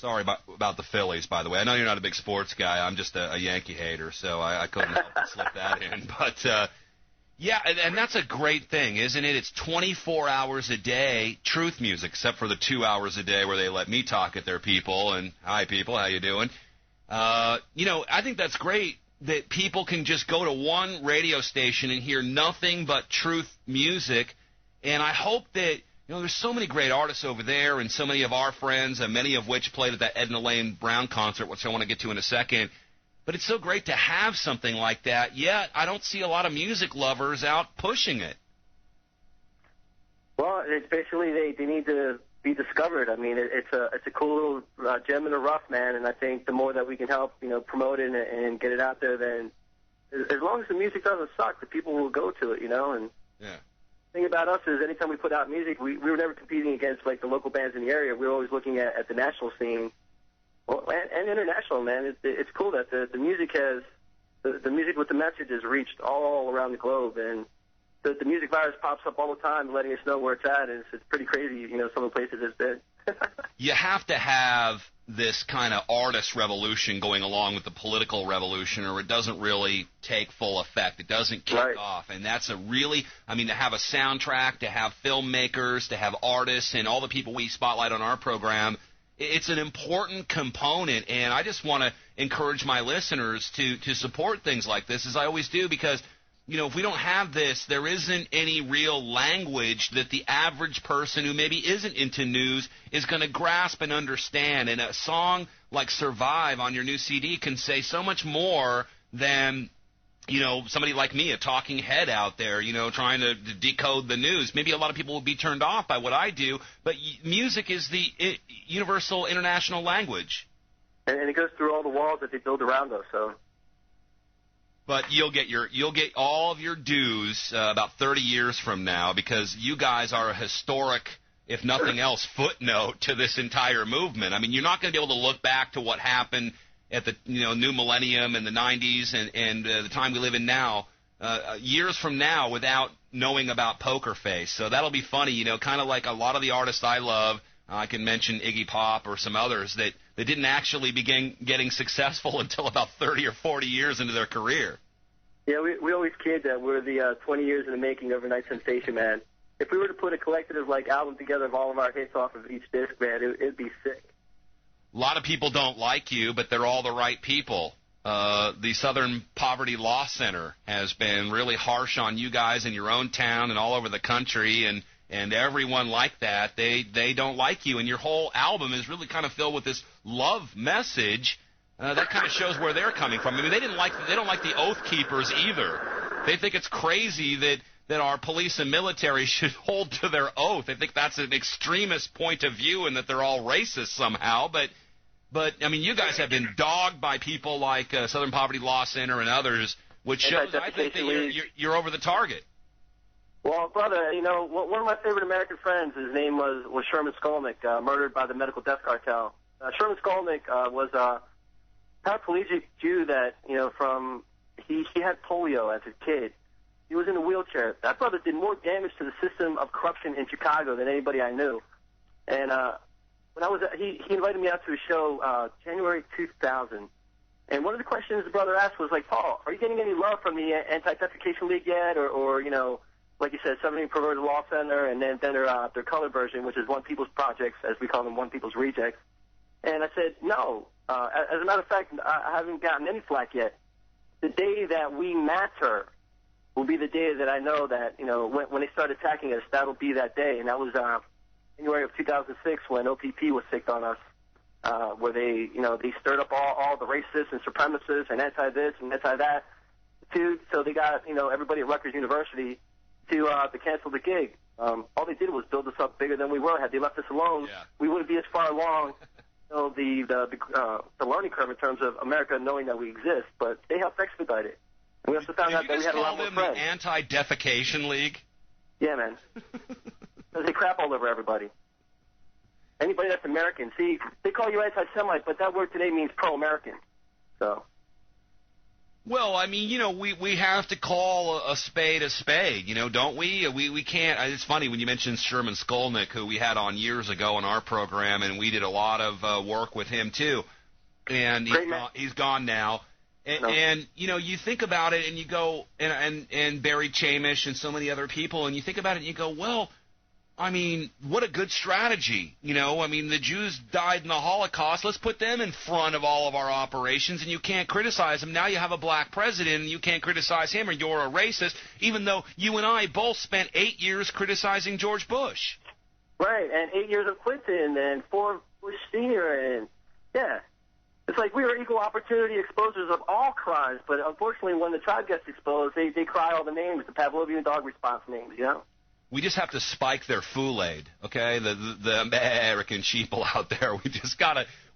Sorry about the Phillies, by the way. I know you're not a big sports guy. I'm just a Yankee hater, so I couldn't help but slip that in. But, yeah, and that's a great thing, isn't it? It's 24 hours a day, truth music, except for the 2 hours a day where they let me talk at their people. And, hi, people, how you doing? I think that's great that people can just go to one radio station and hear nothing but truth music. And I hope that, there's so many great artists over there and so many of our friends, and many of which played at that Edna Lane Brown concert, which I want to get to in a second. But it's so great to have something like that, yet I don't see a lot of music lovers out pushing it. Well, it's basically they need to be discovered. I mean, it's a cool little gem in the rough, man, and I think the more that we can help, promote it and get it out there, then as long as the music doesn't suck, the people will go to it, and yeah. The thing about us is anytime we put out music, we were never competing against, like, the local bands in the area. We were always looking at the national scene. Well, and international, man. It's cool that the music has the music with the message is reached all around the globe, and the music virus pops up all the time, letting us know where it's at. And it's pretty crazy, some of the places it's been. You have to have this kind of artist revolution going along with the political revolution, or it doesn't really take full effect. It doesn't kick off, and that's to have a soundtrack, to have filmmakers, to have artists, and all the people we spotlight on our program. It's an important component, and I just want to encourage my listeners to support things like this, as I always do, because, if we don't have this, there isn't any real language that the average person who maybe isn't into news is going to grasp and understand. And a song like Survive on your new CD can say so much more than somebody like me, a talking head out there, trying to decode the news. Maybe a lot of people will be turned off by what I do, but music is the universal international language. And it goes through all the walls that they build around us, so. But you'll get all of your dues about 30 years from now, because you guys are a historic, if nothing else, footnote to this entire movement. I mean, you're not going to be able to look back to what happened at the new millennium and the 90s and the time we live in now, years from now, without knowing about Pokerface. So that'll be funny, kind of like a lot of the artists I love. I can mention Iggy Pop or some others that didn't actually begin getting successful until about 30 or 40 years into their career. Yeah, we always kid that we're the 20 years in the making overnight sensation, man. If we were to put a collective album together of all of our hits off of each disc, man, it'd be sick. A lot of people don't like you, but they're all the right people. The Southern Poverty Law Center has been really harsh on you guys in your own town and all over the country, and everyone like that, they don't like you. And your whole album is really kind of filled with this love message. That kind of shows where they're coming from. I mean, they don't like the Oath Keepers either. They think it's crazy that our police and military should hold to their oath. They think that's an extremist point of view and that they're all racist somehow. But I mean, you guys have been dogged by people like Southern Poverty Law Center and others, which shows, I think, that you're over the target. Well, brother, one of my favorite American friends, his name was Sherman Skolnick, murdered by the medical death cartel. Sherman Skolnick was a paraplegic Jew that, he had polio as a kid. He was in a wheelchair. That brother did more damage to the system of corruption in Chicago than anybody I knew. And when he invited me out to a show January 2000. And one of the questions the brother asked was like, Paul, are you getting any love from the Anti-Defecation League yet? Or like you said, Southern Perverted Law Center, and then their color version, which is One People's Projects, as we call them, One People's Rejects. And I said, no. As a matter of fact, I haven't gotten any flack yet. The day that we matter will be the day that I know that, when they start attacking us, that'll be that day. And that was January of 2006 when OPP was sicked on us, where they stirred up all the racists and supremacists and anti-this and anti-that. So they got, everybody at Rutgers University to cancel the gig. All they did was build us up bigger than we were. Had they left us alone, we wouldn't be as far along the learning curve in terms of America knowing that we exist. But they helped expedite it. And we also found out that we had a lot more friends. The Anti-Defecation League? Yeah, man. They crap all over everybody. Anybody that's American. See, they call you anti-Semite, but that word today means pro-American. So. Well, I mean, we have to call a spade, don't we? We can't. It's funny when you mentioned Sherman Skolnick, who we had on years ago in our program, and we did a lot of work with him too. And he's gone now. And you think about it, and you go, and Barry Chamish and so many other people, and you think about it, and you go, well, I mean, what a good strategy. I mean, the Jews died in the Holocaust. Let's put them in front of all of our operations, and you can't criticize them. Now you have a black president, and you can't criticize him, or you're a racist, even though you and I both spent 8 years criticizing George Bush. Right, and 8 years of Clinton, and 4 Bush Sr., and, yeah. It's like we were equal opportunity exposers of all crimes, but unfortunately when the tribe gets exposed, they cry all the names, the Pavlovian dog response names, We just have to spike their Kool-Aid, okay? The American sheeple out there.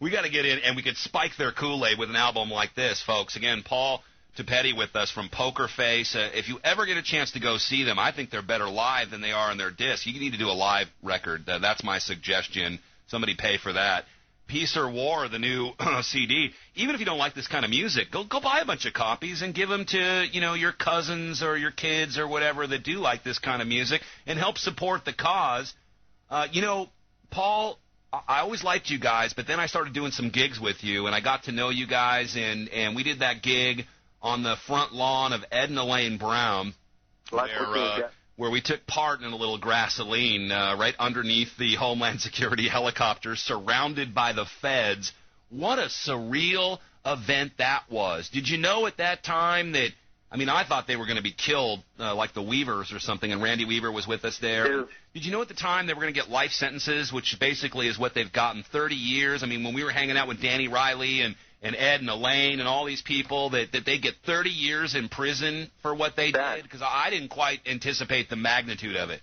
We gotta get in, and we could spike their Kool-Aid with an album like this, folks. Again, Paul Topete with us from Pokerface. If you ever get a chance to go see them, I think they're better live than they are in their disc. You need to do a live record. That's my suggestion. Somebody pay for that. Peace or War, the new CD. Even if you don't like this kind of music, go buy a bunch of copies and give them to your cousins or your kids or whatever that do like this kind of music, and help support the cause. Paul, I always liked you guys, but then I started doing some gigs with you, and I got to know you guys, and we did that gig on the front lawn of Ed and Elaine Brown, where we took part in a little gasoline right underneath the Homeland Security helicopters, surrounded by the feds. What a surreal event that was. Did you know at that time that, I thought they were going to be killed like the Weavers or something, and Randy Weaver was with us there. Yeah. Did you know at the time they were going to get life sentences, which basically is what they've gotten, 30 years? When we were hanging out with Danny Riley and Ed and Elaine and all these people, that they get 30 years in prison for what they did? Because I didn't quite anticipate the magnitude of it.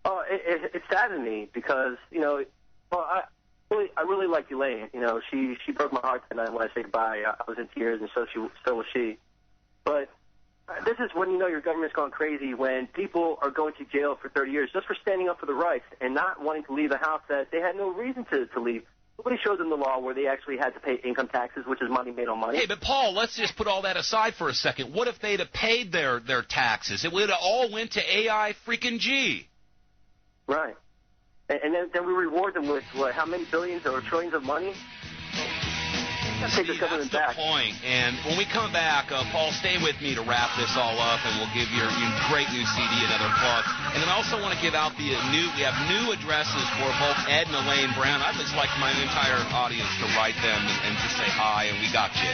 Oh, it saddened me because, I really liked Elaine. She broke my heart tonight when I said goodbye. I was in tears, and so was she. But this is when your government's gone crazy, when people are going to jail for 30 years just for standing up for the rights and not wanting to leave a house that they had no reason to leave. Nobody shows them the law where they actually had to pay income taxes, which is money made on money. Hey, but Paul, let's just put all that aside for a second. What if they'd have paid their taxes? It would have all went to AI freaking G. Right. And then we reward them with, how many billions or trillions of money? See, that's the point. And when we come back, Paul, stay with me to wrap this all up, and we'll give your great new CD another plug. And then I also want to give out we have new addresses for both Ed and Elaine Brown. I'd just like my entire audience to write them and just say hi, and we got you.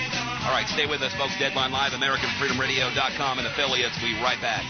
All right, stay with us, folks. Deadline Live, AmericanFreedomRadio.com and affiliates. We'll be right back.